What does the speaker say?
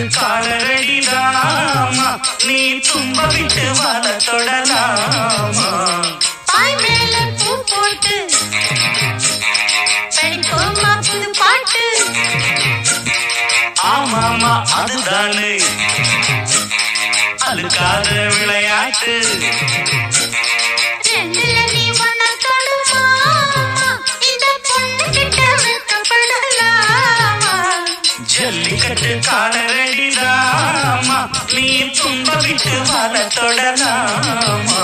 ஜல்லிக்கட்டு காலரடிதாமா நீ தும்ப விட்டு வாழ தொடலாமா பாய் மேல பூ போட்டு படிப்போமா புது பாட்டு ஆமாமா அதுதானே அழுக்காத விளையாட்டு ரெண்டுல நீ ஒன்ன தொடுமா இந்த பொண்ணு கிட்ட வெட்கப்படலாமா ஜல்லிக்கட்டு காலரடிதாமா நீ தும்ப விட்டு வாழ தொடலாமா